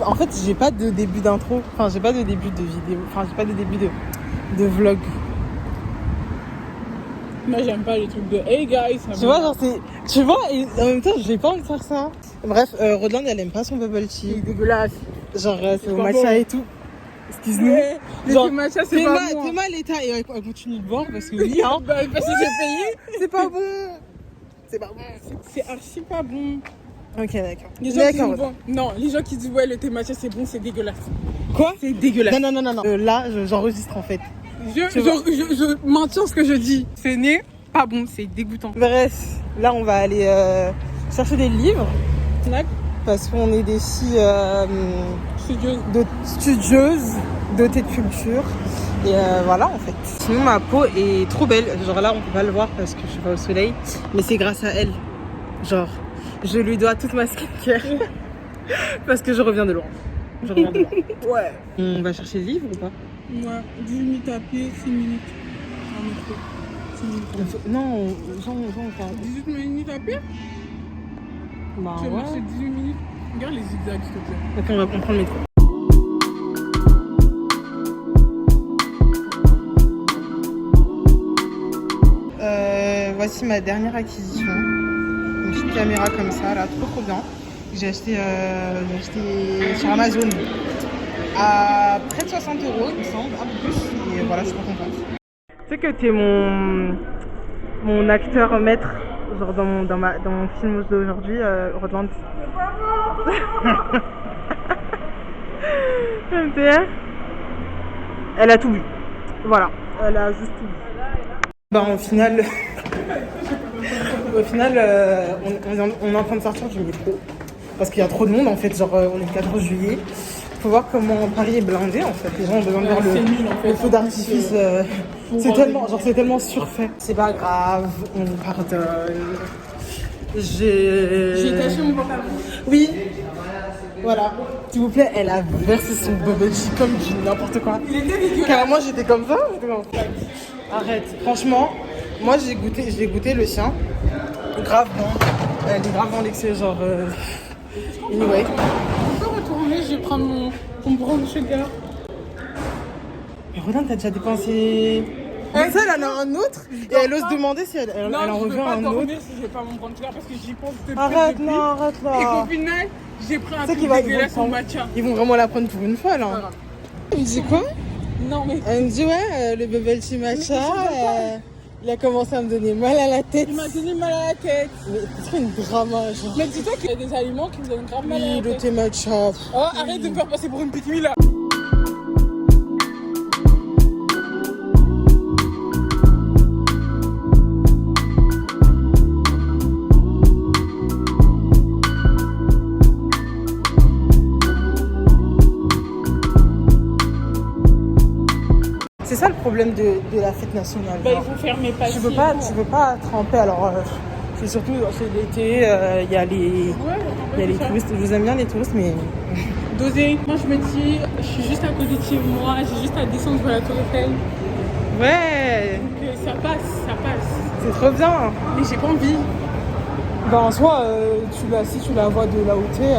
En fait, j'ai pas de début d'intro. Enfin, j'ai pas de début de vidéo. Enfin, j'ai pas de début de vlog. Moi, j'aime pas les trucs de hey guys. Tu vois, genre c'est... Tu vois, et en même temps, j'ai pas envie de faire ça. Bref, Rodelande, elle aime pas son bubble tea. C'est dégueulasse. Genre, c'est au pas matcha bon. et tout. Excuse-nous. Les Genre, matcha, c'est pas bon. T'es mal l'état et elle continue de boire parce que oui, hein. Bah, parce que j'ai payé. C'est pas bon. C'est pas bon. C'est archi pas bon. Ok, d'accord. Les gens qui disent bon. Non, les gens qui disent ouais, le thé matcha c'est bon, c'est dégueulasse. Quoi? C'est dégueulasse. Non. Là, j'enregistre en fait. Je maintiens ce que je dis. Ce n'est pas bon, c'est dégoûtant. Bref, là, on va aller chercher des livres. Snack. Parce qu'on est des filles studieuses, dotées de culture. Et voilà, en fait. Sinon, ma peau est trop belle. Genre là, on peut pas le voir parce que je suis pas au soleil. Mais c'est grâce à elle. Genre, je lui dois toute ma skincare. Parce que je reviens de loin. Ouais. On va chercher le livre ou pas? Ouais, 10 minutes à pied, 6 minutes en métro. 6 minutes. Non, genre, 18 minutes à pied? Bah Tu vas ouais. marcher 18 minutes? Regarde les zigzags, s'il te plaît. Ok, on va prendre le métro. Voici ma dernière acquisition. Une petite caméra comme ça, là, trop bien. J'ai acheté sur Amazon à près de 60 €, il me semble, un peu plus. Et voilà, je suis trop contente. Tu sais que t'es mon acteur maître, genre dans mon film d'aujourd'hui, Rodelande. MTR. Elle a tout vu. Voilà, elle a juste tout vu. Bah au final, on est en train de sortir du métro. Parce qu'il y a trop de monde en fait, genre on est le 14 juillet. Faut voir comment Paris est blindé en fait. Les gens ont besoin de voir le feu d'artifice. C'est tellement surfait. C'est pas grave, on vous pardonne. J'ai taché mon pantalon. Oui. Voilà. S'il vous plaît, elle a versé son bubble tea comme du n'importe quoi. Il était dégueulasse. Carrément, j'étais comme ça. Arrête. Franchement, moi j'ai goûté le sien. Grave bon. Elle est grave dans l'excès, genre. Anyway. On peut retourner, je vais prendre mon brown sugar. Mais Rodelande, t'as déjà dépensé. Mais ça, elle en a un autre. Et elle ose demander si elle en revient un autre. Non, si j'ai pas mon brown sugar parce que j'y pense depuis. Arrête, non, arrête là. Et qu'au final, j'ai pris un truc dégueulasse au matcha. Ils vont vraiment la prendre pour une folle. Hein. Elle me dit quoi? Non, mais. Elle me dit ouais, le bubble tea matcha, il a commencé à me donner mal à la tête. Il m'a donné mal à la tête. Mais c'est trop une drama, genre. Mais dis-toi qu'il y a des aliments qui me donnent grave mal à la Oui, tête. le thé matcha. Oh, arrête de me faire passer pour une pique-me là. C'est ça le problème de la fête nationale. Bah, ils vont fermer pas. Tu veux pas tremper, alors c'est surtout c'est l'été, il y a les touristes. Je vous aime bien les touristes, mais. Doser. Moi, je me dis, je suis juste à côté de chez moi, j'ai juste à descendre vers la Tour Eiffel. Ouais! Donc ça passe. C'est trop bien! Mais j'ai pas envie. Ben en soi, si tu la vois de là où t'es,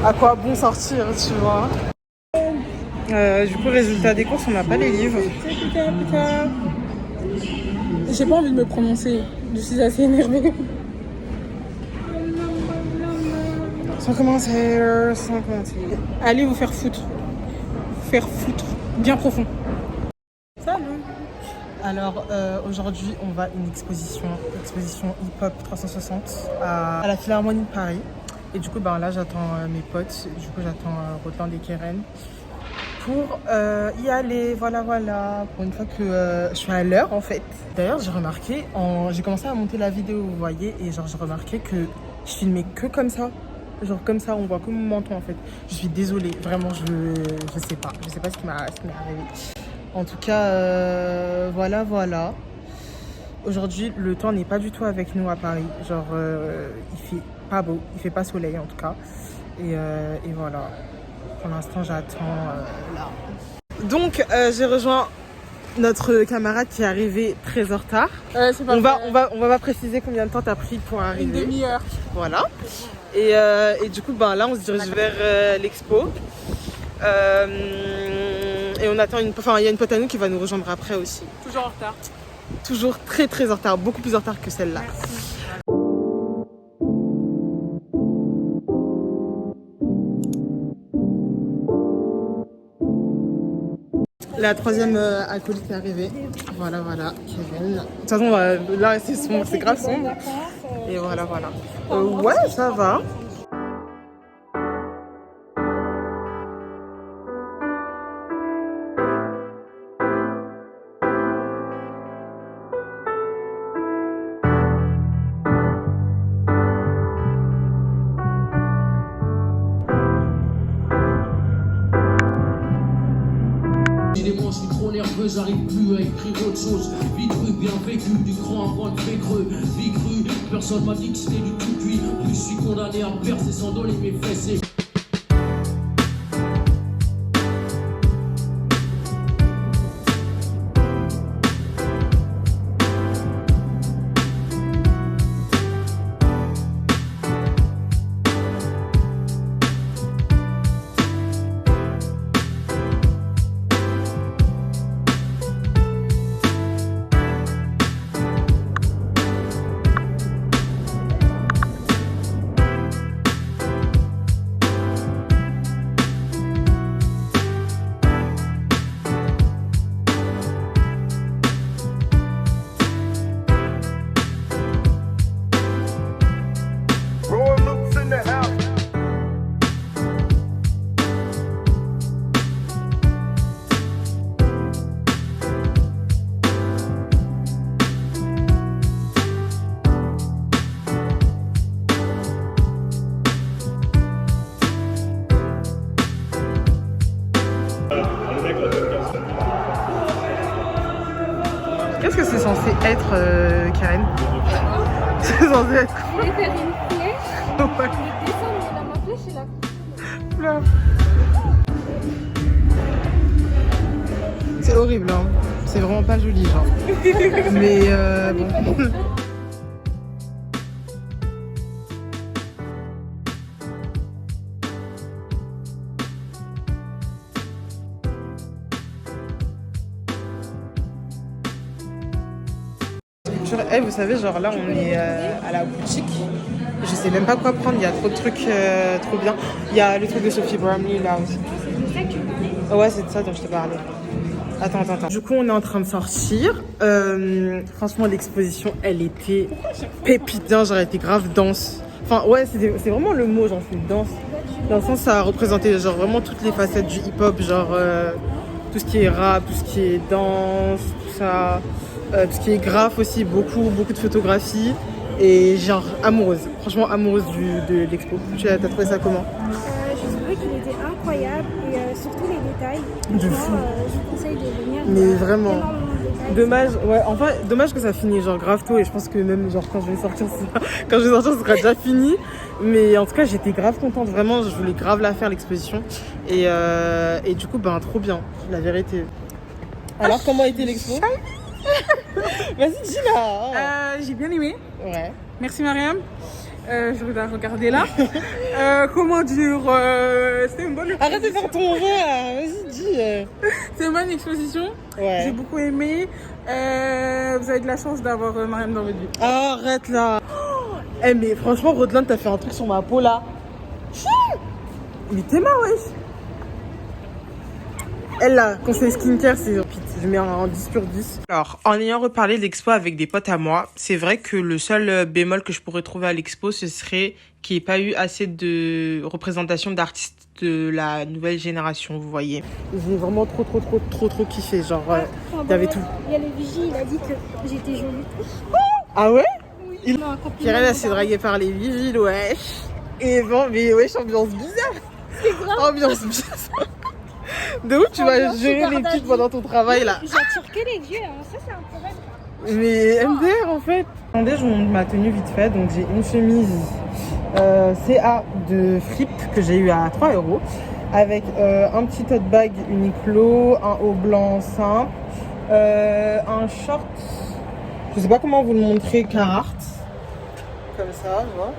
à quoi bon sortir, tu vois? Du coup, résultat des courses, on n'a pas les livres. J'ai pas envie de me prononcer, je suis assez énervée. Sans commentaire. Allez vous faire foutre. Bien profond. Salut! Alors aujourd'hui, on va à une exposition hip-hop 360 à la Philharmonie de Paris. Et du coup, ben là, j'attends mes potes. Du coup, j'attends Rodelande et Keren pour y aller. Voilà. Pour une fois que je suis à l'heure, en fait. D'ailleurs, j'ai remarqué, j'ai commencé à monter la vidéo, vous voyez, et genre, j'ai remarqué que je filmais que comme ça. Genre comme ça, on voit que mon menton, en fait. Je suis désolée, vraiment, je sais pas. Je sais pas ce qui m'est arrivé. En tout cas, voilà. Aujourd'hui, le temps n'est pas du tout avec nous à Paris. Genre, il fait pas beau, il fait pas soleil en tout cas. Et voilà. Pour l'instant, j'attends là. Donc, j'ai rejoint notre camarade qui est arrivé très en retard. C'est pas On va pas préciser combien de temps t'as pris pour arriver. Une demi-heure. Voilà. Et du coup, ben, là, on se dirige vers l'expo. Et on attend il y a une pote à nous qui va nous rejoindre après aussi. Toujours en retard. Toujours très très en retard, beaucoup plus en retard que celle-là. Merci. La troisième acolyte est arrivée. Voilà, Kevin. De toute façon, là, c'est sombre, c'est grave sombre. Et voilà. Ouais, ça va. Je suis trop nerveux, j'arrive plus à écrire autre chose. Vie crue, bien vécu, du grand avant le fait creux. Vie crue, personne m'a dit que c'était du tout cuit. Plus je suis condamné à percer sans donner mes fesses. Qu'est-ce que c'est censé être, Karen? C'est censé être Je vais faire une flèche. quoi? Je descends dans ma flèche et la Là. C'est horrible, hein. C'est vraiment pas joli, genre. Mais bon. Hey, vous savez, genre là, on est à la boutique. Je sais même pas quoi prendre, il y a trop de trucs trop bien. Il y a le truc de Sophie Bramley là aussi. C'est de ça que tu parlais. Ouais, c'est de ça dont je te parlais. Attends. Du coup, on est en train de sortir. Franchement, l'exposition, elle était pépitant, genre, elle était grave dense. Enfin, ouais, c'est vraiment le mot, genre, c'est dense. Dans le sens, ça a représenté, genre, vraiment toutes les facettes du hip-hop, genre, tout ce qui est rap, tout ce qui est danse, tout ça. Tout ce qui est graphe aussi, beaucoup de photographies. Et genre, amoureuse. Franchement, amoureuse de l'expo. T'as trouvé ça comment? Je trouvais qu'il était incroyable et surtout les détails. De fou. Je vous conseille de venir. Mais vraiment. Énormément de détails. Dommage, ouais, enfin, dommage que ça finisse genre grave tôt et je pense que même genre quand je vais sortir, ce sera déjà fini. Mais en tout cas, j'étais grave contente, vraiment, je voulais grave la faire l'exposition. Et du coup, ben trop bien, la vérité. Alors, comment a été l'expo? Vas-y, dis-la. J'ai bien aimé. Ouais. Merci Mariam. Je vais la regarder là. Comment dire c'était une bonne exposition. Arrête de faire ton jeu là, vas-y, dis. C'est une bonne exposition. Ouais. J'ai beaucoup aimé. Vous avez de la chance d'avoir Mariam dans votre vie. Arrête là. Eh mais franchement, Rodelin, t'as fait un truc sur ma peau là. Mais t'es marre, wesh. Elle là, conseil skincare, c'est je mets un 10 sur 10. Alors, en ayant reparlé de l'expo avec des potes à moi, c'est vrai que le seul bémol que je pourrais trouver à l'expo, ce serait qu'il n'y ait pas eu assez de représentation d'artistes de la nouvelle génération, vous voyez. J'ai vraiment trop kiffé, genre, il y avait tout. Il y a le vigie, il a dit que j'étais jolie. Ah ouais? Oui. Karen, elle s'est draguée par les vigiles, wesh. Et bon, mais wesh, ambiance bizarre. C'est grave. Ambiance bizarre. De où tu vas Ambiance gérer super les petites daddy. pendant ton travail là? J'attire que les yeux, hein. Ça c'est un problème. Mais MDR en fait. Attendez, je vous montre ma tenue vite fait. Donc j'ai une chemise CA de Fripp que j'ai eu à 3 € avec un petit tote bag Uniqlo, un haut blanc simple, un short, je sais pas comment vous le montrer, Carhartt, comme ça, je vois.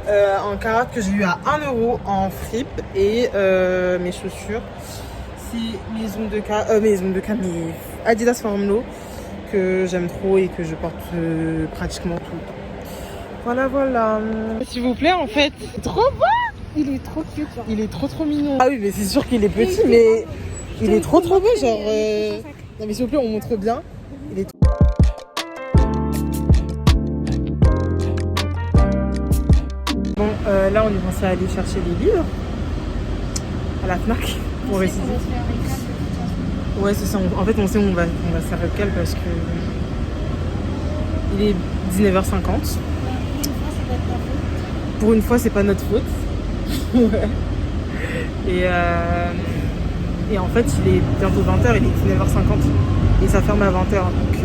un carafe que j'ai eu à 1 € en fripe et mes chaussures. C'est mes Adidas Formlo que j'aime trop et que je porte pratiquement tout le temps. Voilà. S'il vous plaît, en fait, trop beau. Il est trop cute. Genre. Il est trop mignon. Ah oui, mais c'est sûr qu'il est petit, mais il est trop beau, genre. Non mais s'il vous plaît, on montre bien. Il est trop... Bon, là on est censé aller chercher des livres à la Fnac pour réciter. Ouais, c'est ça. En fait, on sait où on va se faire lequel parce que il est 19h50. Pour une fois, c'est pas notre faute. Ouais. Et en fait, il est bientôt 20h, il est 19h50 et ça ferme à 20h. Donc,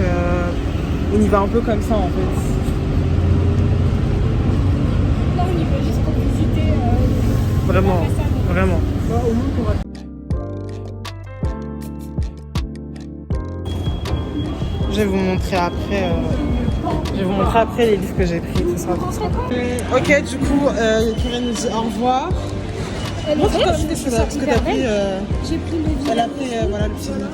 on y va un peu comme ça en fait. Là, on y va juste pour visiter. Vraiment. Bah, au moins pour... Je vais vous montrer après. Les livres que j'ai pris, tout ça. Ok, du coup, Karen nous dit au revoir. Moi, c'est pas juste ça, parce que t'as pris. J'ai pris le livre. Elle a pris voilà, le petit livre.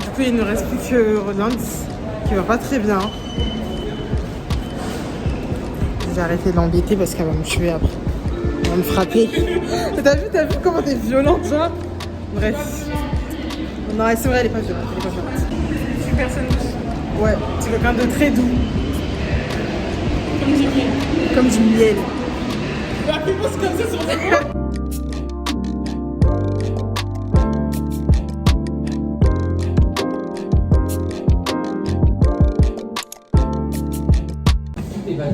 Du coup, il ne reste plus que Roland, qui va pas très bien. J'ai arrêté de l'embêter parce qu'elle va me tuer après. Elle va me frapper. T'as vu comment t'es violente, genre? Bref. Non, c'est vrai, elle est pas violente. Je suis personne douce. Ouais, c'est quelqu'un de très doux. Comme du miel. Comme du miel. Bah, il pense comme ça sur les mains.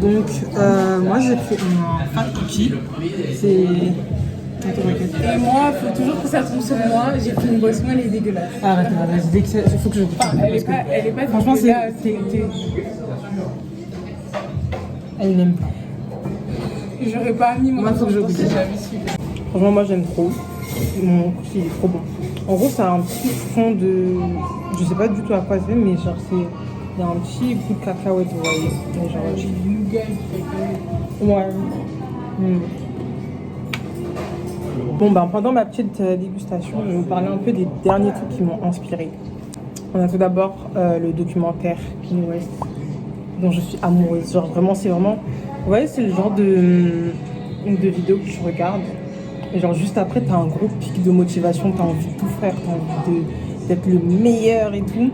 Donc, moi j'ai fait un fat cookie. C'est. Et moi, il faut toujours que ça tombe sur moi. J'ai pris une boisson, elle est dégueulasse. Arrête, dès que il faut que je goûte. Enfin, elle est pas Franchement, dégueulasse. Elle n'aime pas. J'aurais pas mis mon Moi, faut que je goûte. si j'avais su. Franchement, moi j'aime trop. Mon cookie il est trop bon. En gros, ça a un petit fond de. Je sais pas du tout à quoi c'est, mais genre c'est. Il y a un petit goût de cacahuète, vous voyez. Mais genre, J'ai du nougat qui fait que... ouais. Bon, ben pendant ma petite dégustation, je vais vous parler un peu des derniers trucs qui m'ont inspiré. On a tout d'abord le documentaire Kanye West, dont je suis amoureuse. Genre vraiment, c'est vraiment... Vous voyez, c'est le genre de vidéo que je regarde. Et genre juste après, t'as un gros pic de motivation, t'as envie de tout faire, t'as envie d'être le meilleur et tout.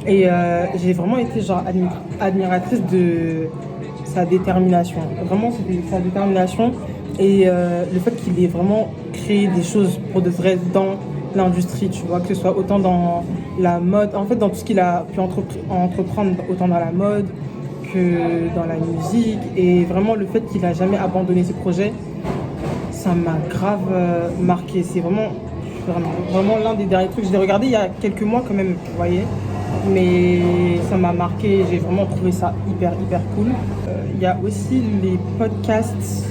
Et j'ai vraiment été genre admiratrice de sa détermination. Vraiment, c'était sa détermination. Et le fait qu'il ait vraiment créé des choses pour de vrai dans l'industrie, tu vois, que ce soit autant dans la mode, en fait dans tout ce qu'il a pu entreprendre, autant dans la mode que dans la musique. Et vraiment le fait qu'il a jamais abandonné ses projets, ça m'a grave marqué. C'est vraiment l'un des derniers trucs. Je l'ai regardé il y a quelques mois quand même, vous voyez. Mais ça m'a marqué, j'ai vraiment trouvé ça hyper cool. Il y a aussi les podcasts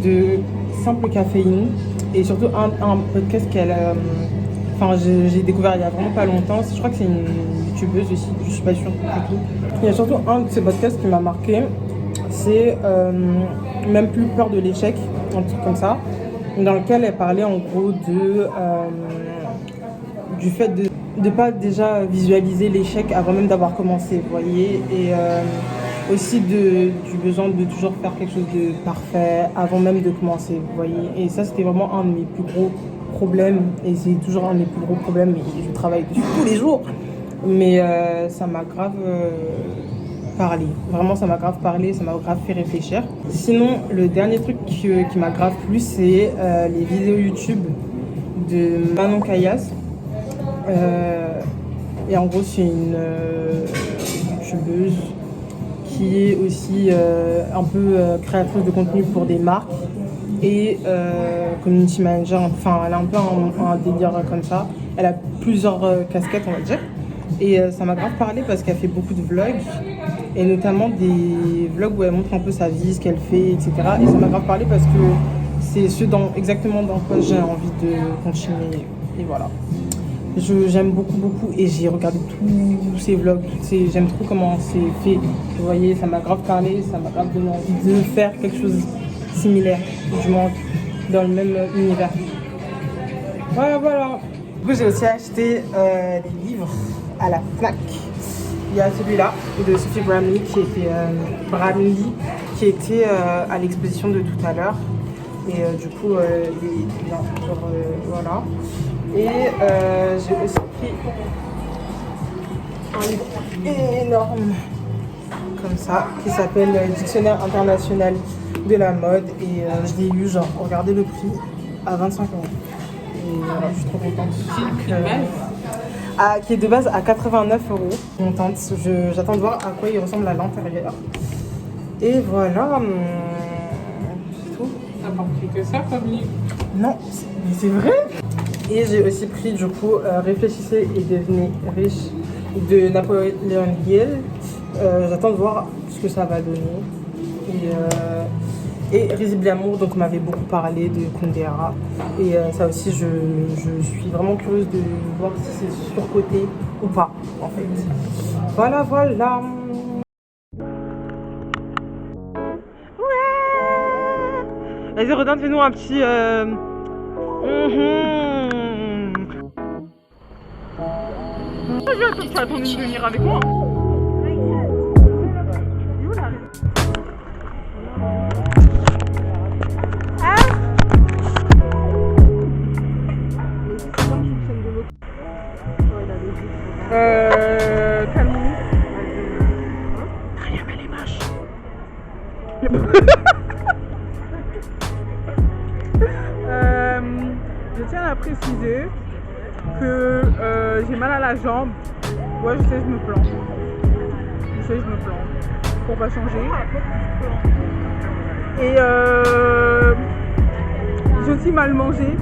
de Simple Caféine et surtout un podcast j'ai découvert il y a vraiment pas longtemps. Je crois que c'est une youtubeuse aussi, je suis pas sûre du tout. Il y a surtout un de ces podcasts qui m'a marqué, c'est Même plus peur de l'échec, un truc comme ça, dans lequel elle parlait en gros du fait de ne pas déjà visualiser l'échec avant même d'avoir commencé, vous voyez, et aussi du besoin de toujours faire quelque chose de parfait avant même de commencer, vous voyez. Et ça, c'était vraiment un de mes plus gros problèmes, et c'est toujours un de mes plus gros problèmes, et je travaille dessus tous les jours. Mais ça m'a grave parlé, vraiment ça m'a grave parlé, ça m'a grave fait réfléchir. Sinon, le dernier truc qui m'a grave plu, c'est les vidéos YouTube de Manon Kayas. Et en gros, c'est une youtubeuse qui est aussi un peu créatrice de contenu pour des marques et community manager. Enfin, elle a un peu un délire comme ça. Elle a plusieurs casquettes, on va dire. Et ça m'a grave parlé parce qu'elle fait beaucoup de vlogs, et notamment des vlogs où elle montre un peu sa vie, ce qu'elle fait, etc. Et ça m'a grave parlé parce que c'est exactement dans quoi j'ai envie de continuer. Et voilà. J'aime beaucoup et j'ai regardé tous ces vlogs, j'aime trop comment c'est fait. Vous voyez, ça m'a grave parlé, ça m'a grave donné envie de faire quelque chose similaire, du moins dans le même univers. Voilà. Du coup, j'ai aussi acheté des livres à la FNAC. Il y a celui-là de Sophie Bramley qui était à l'exposition de tout à l'heure. Et du coup, il est bien, genre, voilà. Et j'ai aussi pris un livre énorme, comme ça, qui s'appelle Dictionnaire international de la mode. Et je l'ai eu, genre, regardez le prix, à 25 €. Et voilà, je suis trop contente. Qui est de base à 89 €. Contente. J'attends de voir à quoi il ressemble à l'intérieur. Et voilà. C'est tout. T'as pas pris que ça comme livre? Non, mais c'est vrai. Et j'ai aussi pris du coup Réfléchissez et devenez riche de Napoléon Hill. J'attends de voir ce que ça va donner. Et Risible Amour, donc on m'avait beaucoup parlé de Kundera. Et ça aussi, je suis vraiment curieuse de voir si c'est surcoté ou pas, en fait. Voilà. Ouais. Vas-y, Rodin, fais-nous un petit... Tu as attendu de venir avec moi. Calmons-nous. Rien, elle est moche. Je tiens à préciser que j'ai mal à la jambe. Ouais, je sais, je me plante. Pour pas changer. Et j'ai aussi mal mangé.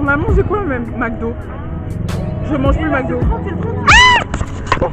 On a mangé quoi même? McDo. Je mange plus McDo. Ah!